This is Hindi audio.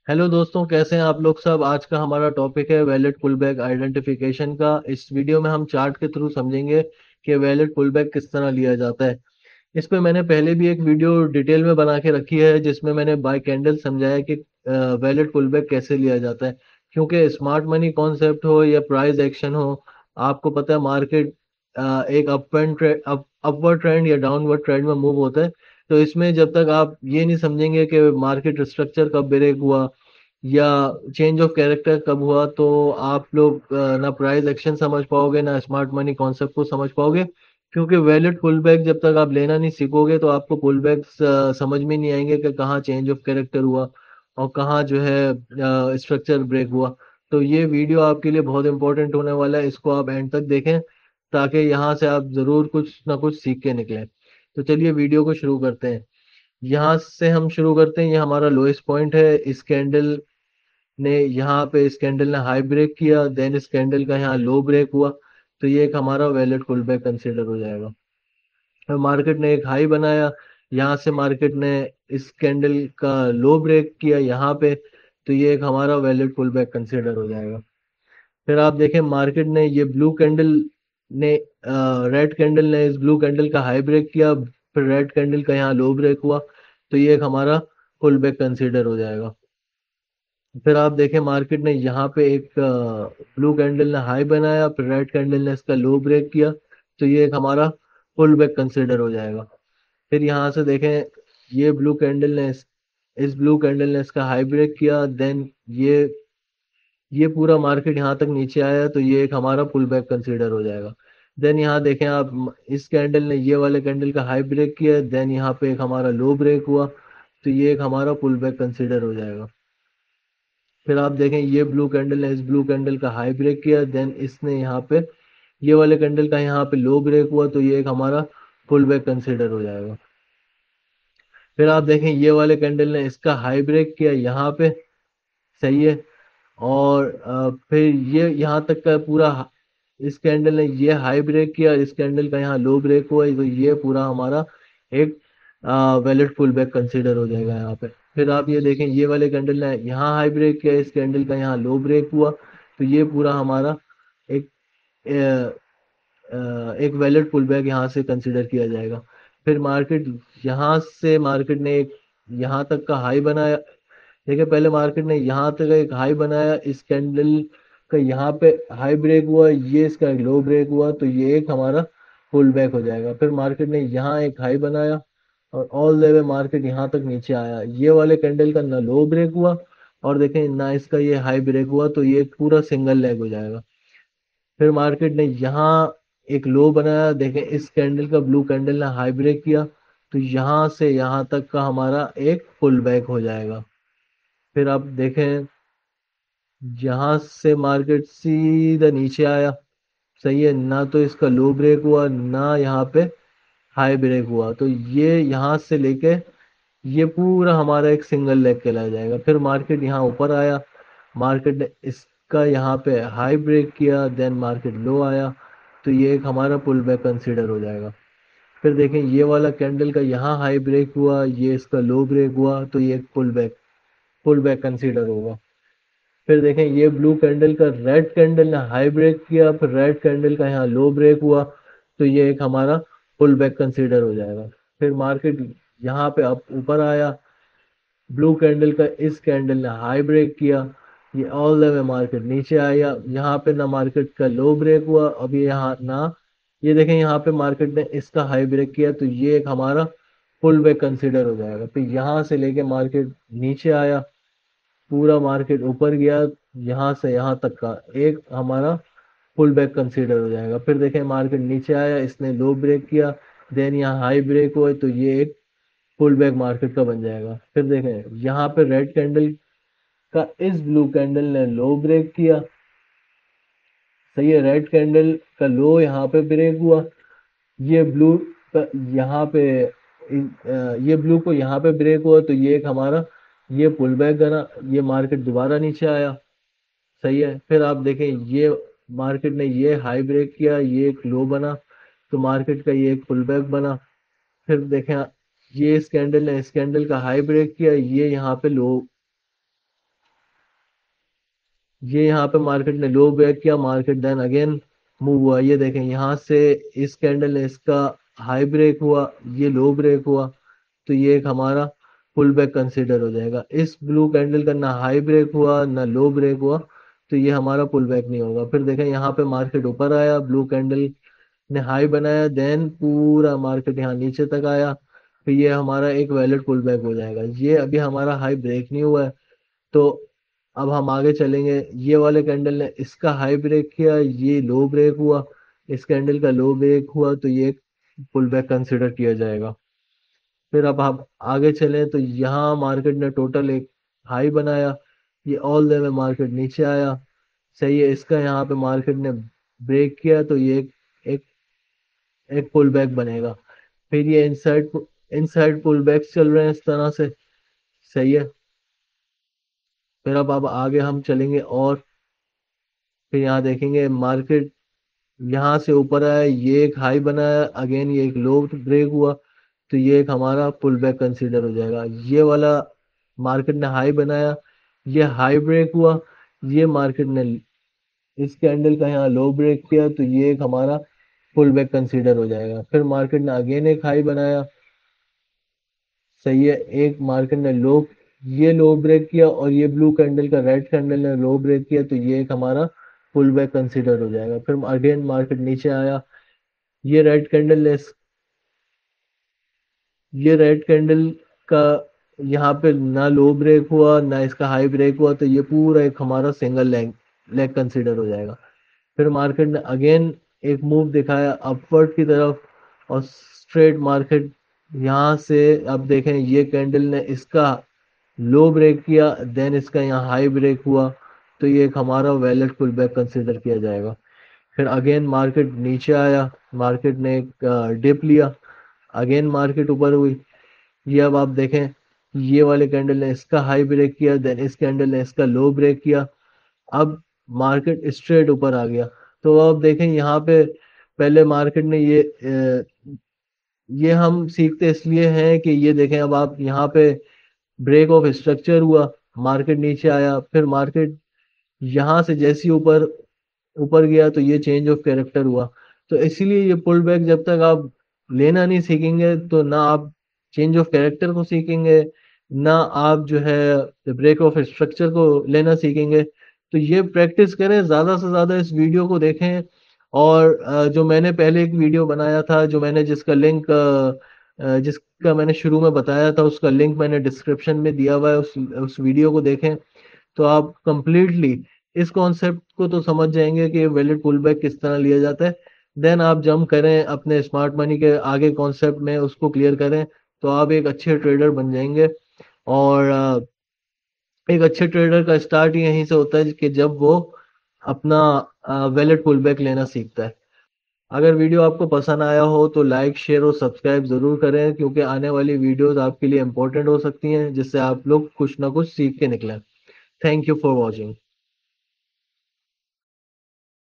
हेलो दोस्तों, कैसे हैं आप लोग सब। आज का हमारा टॉपिक है वैलिड पुलबैक आइडेंटिफिकेशन का। इस वीडियो में हम चार्ट के थ्रू समझेंगे कि वैलिड पुलबैक किस तरह लिया जाता है। इस पे मैंने पहले भी एक वीडियो डिटेल में बना के रखी है जिसमें मैंने बाय कैंडल समझाया कि वैलिड पुलबैक कैसे लिया जाता है। क्योंकि स्मार्ट मनी कॉन्सेप्ट हो या प्राइस एक्शन हो, आपको पता है मार्केट एक अपवर्ड ट्रेंड या डाउनवर्ड ट्रेंड में मूव होता है। तो इसमें जब तक आप ये नहीं समझेंगे कि मार्केट स्ट्रक्चर कब ब्रेक हुआ या चेंज ऑफ कैरेक्टर कब हुआ, तो आप लोग ना प्राइस एक्शन समझ पाओगे ना स्मार्ट मनी कॉन्सेप्ट को समझ पाओगे। क्योंकि वैलिड पुल बैक जब तक आप लेना नहीं सीखोगे तो आपको पुल बैक्स समझ में नहीं आएंगे कि कहाँ चेंज ऑफ कैरेक्टर हुआ और कहाँ जो है स्ट्रक्चर ब्रेक हुआ। तो ये वीडियो आपके लिए बहुत इंपॉर्टेंट होने वाला है, इसको आप एंड तक देखें ताकि यहाँ से आप जरूर कुछ ना कुछ सीख के निकलें। तो चलिए वीडियो को शुरू करते हैं। यहाँ से हम शुरू करते हैं। ये हमारा लोएस्ट पॉइंट है। इस कैंडल ने यहाँ पे इस कैंडल ने हाई ब्रेक किया, देन इस कैंडल का यहाँ लो ब्रेक हुआ, तो ये एक हमारा वैलिड पुल बैक कंसिडर हो जाएगा। और मार्केट ने एक हाई बनाया, यहाँ से मार्केट ने इस कैंडल का लो ब्रेक किया यहाँ पे, तो ये एक हमारा वैलिड पुल बैक कंसिडर हो जाएगा। फिर आप देखें मार्केट ने ये ब्लू कैंडल ने रेड कैंडल ने इस ब्लू कैंडल का हाई ब्रेक किया, फिर रेड कैंडल का यहाँ लो ब्रेक हुआ, तो ये एक हमारा पुल बैक कंसिडर हो जाएगा। फिर आप देखें मार्केट ने यहाँ पे एक ब्लू कैंडल ने हाई बनाया, फिर रेड कैंडल ने इसका लो ब्रेक किया, तो ये एक हमारा पुल बैक कंसिडर हो जाएगा। फिर यहाँ से देखें ये ब्लू कैंडल ने इस ब्लू कैंडल ने इसका हाई ब्रेक किया, देन ये पूरा मार्केट यहाँ तक नीचे आया, तो ये एक हमारा पुल बैक कंसिडर हो जाएगा। देन यहाँ देखें आप इस कैंडल ने ये वाले कैंडल का हाई ब्रेक किया, देन यहाँ पे एक हमारा लो ब्रेक हुआ, तो ये एक हमारा पुल बैक कंसिडर हो जाएगा। फिर आप देखें ये ब्लू कैंडल ने इस ब्लू कैंडल का हाई ब्रेक किया, देन इसने यहाँ पे ये वाले कैंडल का यहाँ पे लो ब्रेक हुआ, तो ये एक हमारा पुल बैक कंसिडर हो जाएगा। फिर आप देखें ये वाले कैंडल ने इसका हाई ब्रेक किया यहाँ पे, सही है। और फिर ये यहाँ तक का पूरा इस कैंडल ने ये हाई ब्रेक किया, इस कैंडल का यहाँ लो ब्रेक हुआ, तो ये पूरा हमारा एक वैलिड पुल बैक कंसिडर हो जाएगा यहाँ पे। फिर आप ये देखें ये वाले कैंडल ने यहाँ हाई ब्रेक किया, इस कैंडल का यहाँ लो ब्रेक हुआ, तो ये पूरा हमारा एक एक वैलिड पुल बैक यहाँ से कंसिडर किया जाएगा। फिर मार्केट यहाँ से मार्केट ने एक यहाँ तक का हाई बनाया। देखिए पहले मार्केट ने यहाँ तक एक हाई बनाया, इस कैंडल का यहाँ पे हाई ब्रेक हुआ, ये इसका लो ब्रेक हुआ, तो ये एक हमारा पुल बैक हो जाएगा। फिर मार्केट ने यहाँ एक हाई बनाया और ऑल द वे मार्केट यहाँ तक नीचे आया, ये वाले कैंडल का ना लो ब्रेक हुआ और देखें ना इसका ये हाई ब्रेक हुआ, तो ये पूरा सिंगल लेग हो जाएगा। फिर मार्केट ने यहाँ एक लो बनाया, देखें इस कैंडल का ब्लू कैंडल ने हाई ब्रेक किया, तो यहाँ से यहाँ तक का हमारा एक पुल बैक हो जाएगा। फिर आप देखें यहाँ से मार्केट सीधा नीचे आया, सही है, ना तो इसका लो ब्रेक हुआ ना यहाँ पे हाई ब्रेक हुआ, तो ये यहाँ से लेके ये पूरा हमारा एक सिंगल लेग कहलाया जाएगा। फिर मार्केट यहाँ ऊपर आया, मार्केट ने इसका यहाँ पे हाई ब्रेक किया, देन मार्केट लो आया, तो ये एक हमारा पुल बैक कंसीडर हो जाएगा। फिर देखें ये वाला कैंडल का यहाँ हाई ब्रेक हुआ, ये इसका लो ब्रेक हुआ, तो ये एक पुल बैक कंसीडर होगा। फिर देखें ये ब्लू कैंडल का रेड कैंडल ने हाई ब्रेक किया, फिर रेड कैंडल का यहाँ लो ब्रेक हुआ, तो ये एक हमारा पुल बैक कंसीडर हो जाएगा। फिर मार्केट यहाँ पे अप ऊपर आया, ब्लू कैंडल का इस कैंडल ने हाई ब्रेक किया, ये ऑल द वे मार्केट नीचे आया, यहाँ पे ना मार्केट का लो ब्रेक हुआ, अब ये यहाँ ना ये देखें यहाँ पे मार्केट ने इसका हाई ब्रेक किया, तो ये एक हमारा पुल बैक कंसीडर हो जाएगा। फिर यहाँ से लेके मार्केट नीचे आया, पूरा मार्केट ऊपर गया, यहाँ से यहाँ तक का एक हमारा पुल बैक कंसीडर हो जाएगा। फिर देखें मार्केट नीचे आया, इसने लो ब्रेक किया, देन यहाँ हाई ब्रेक हुआ, तो ये एक पुल बैक मार्केट का बन जाएगा। फिर देखें यहाँ पे रेड कैंडल का इस ब्लू कैंडल ने लो ब्रेक किया, सही है, रेड कैंडल का लो यहाँ पे ब्रेक हुआ, ये ब्लू यहाँ पे ये ब्लू को यहाँ पे ब्रेक हुआ, तो ये एक हमारा ये पुल बैक बना, ये मार्केट दोबारा नीचे आया, सही है। फिर आप देखें ये मार्केट ने ये हाई ब्रेक किया, ये एक लो बना, तो मार्केट का ये एक पुल बैक बना। फिर देखें ये इस कैंडल ने इस कैंडल का हाई ब्रेक किया, ये यहाँ पे लो ये यहाँ पे मार्केट ने लो ब्रेक किया, मार्केट देन अगेन मूव हुआ। ये देखें यहाँ से इस कैंडल ने इसका हाई ब्रेक हुआ, ये लो ब्रेक हुआ, तो ये एक हमारा पुल बैक कंसिडर हो जाएगा। इस ब्लू कैंडल का ना हाई ब्रेक हुआ ना लो ब्रेक हुआ, तो ये हमारा पुल बैक नहीं होगा। फिर देखें यहाँ पे मार्केट ऊपर आया, ब्लू कैंडल ने हाई बनाया, देन पूरा मार्केट यहाँ नीचे तक आया, तो ये हमारा एक वैलिड पुल बैक हो जाएगा। ये अभी हमारा हाई ब्रेक नहीं हुआ है, तो अब हम आगे चलेंगे। ये वाले कैंडल ने इसका हाई ब्रेक किया, ये लो ब्रेक हुआ, इस कैंडल का लो ब्रेक हुआ, तो ये पुल बैक कंसिडर किया जाएगा। फिर अब हम आगे चलें तो यहाँ मार्केट ने टोटल एक हाई बनाया, ये ऑल द वे मार्केट नीचे आया, सही है। इसका यहाँ पे मार्केट ने ब्रेक किया, तो ये एक एक पुल बैक बनेगा। फिर ये इनसाइड पुल बैक चल रहे हैं इस तरह से, सही है। फिर अब आगे हम चलेंगे और फिर यहाँ देखेंगे मार्केट यहाँ से ऊपर आया, ये एक हाई बनाया, अगेन ये एक लो ब्रेक हुआ, तो ये एक हमारा पुल बैक कंसीडर हो जाएगा। ये वाला मार्केट ने हाई बनाया, ये हाई ब्रेक हुआ, ये मार्केट ने इस कैंडल का यहाँ लो ब्रेक किया, तो ये एक हमारा पुल बैक कंसीडर हो जाएगा। फिर मार्केट ने अगेन एक हाई बनाया, सही है। एक मार्केट ने ये लो ब्रेक किया, और ये ब्लू कैंडल का रेड कैंडल ने लो ब्रेक किया, तो ये एक हमारा पुल बैक कंसीडर हो जाएगा। फिर अगेन मार्केट नीचे आया, ये रेड कैंडल ने ये रेड कैंडल का यहाँ पे ना लो ब्रेक हुआ ना इसका हाई ब्रेक हुआ, तो ये पूरा एक हमारा सिंगल लेग लेग कंसीडर हो जाएगा। फिर मार्केट ने अगेन एक मूव दिखाया अपवर्ड की तरफ, और स्ट्रेट मार्केट यहाँ से अब देखें ये कैंडल ने इसका लो ब्रेक किया, देन इसका यहाँ हाई ब्रेक हुआ, तो ये एक हमारा वैलिड पुल बैक कंसिडर किया जाएगा। फिर अगेन मार्केट नीचे आया, मार्केट ने एक डिप लिया, अगेन मार्केट ऊपर हुई। ये अब आप देखें ये वाले कैंडल ने इसका हाई ब्रेक किया, देन इस कैंडल ने इसका लो ब्रेक किया, अब मार्केट स्ट्रेट ऊपर आ गया। तो अब देखें यहाँ पे पहले मार्केट ने ये हम सीखते इसलिए हैं कि ये देखें अब आप यहाँ पे ब्रेक ऑफ स्ट्रक्चर हुआ, मार्केट नीचे आया, फिर मार्केट यहाँ से जैसी ऊपर ऊपर गया, तो ये चेंज ऑफ कैरेक्टर हुआ। तो इसीलिए ये पुल बैक जब तक आप लेना नहीं सीखेंगे, तो ना आप चेंज ऑफ कैरेक्टर को सीखेंगे, ना आप जो है ब्रेक ऑफ स्ट्रक्चर को लेना सीखेंगे। तो ये प्रैक्टिस करें, ज़्यादा से ज़्यादा इस वीडियो को देखें। और जो मैंने पहले एक वीडियो बनाया था, जो मैंने जिसका मैंने शुरू में बताया था, उसका लिंक मैंने डिस्क्रिप्शन में दिया हुआ है, उस वीडियो को देखें, तो आप कंप्लीटली इस कॉन्सेप्ट को तो समझ जाएंगे कि वैलिड पुल बैक किस तरह लिया जाता है। देन आप जंप करें अपने स्मार्ट मनी के आगे कॉन्सेप्ट में, उसको क्लियर करें, तो आप एक अच्छे ट्रेडर बन जाएंगे। और एक अच्छे ट्रेडर का स्टार्ट यहीं से होता है कि जब वो अपना वैलिड पुल बैक लेना सीखता है। अगर वीडियो आपको पसंद आया हो तो लाइक शेयर और सब्सक्राइब जरूर करें, क्योंकि आने वाली वीडियोस आपके लिए इंपॉर्टेंट हो सकती हैं, जिससे आप लोग कुछ ना कुछ सीख के निकलें। Thank you for watching.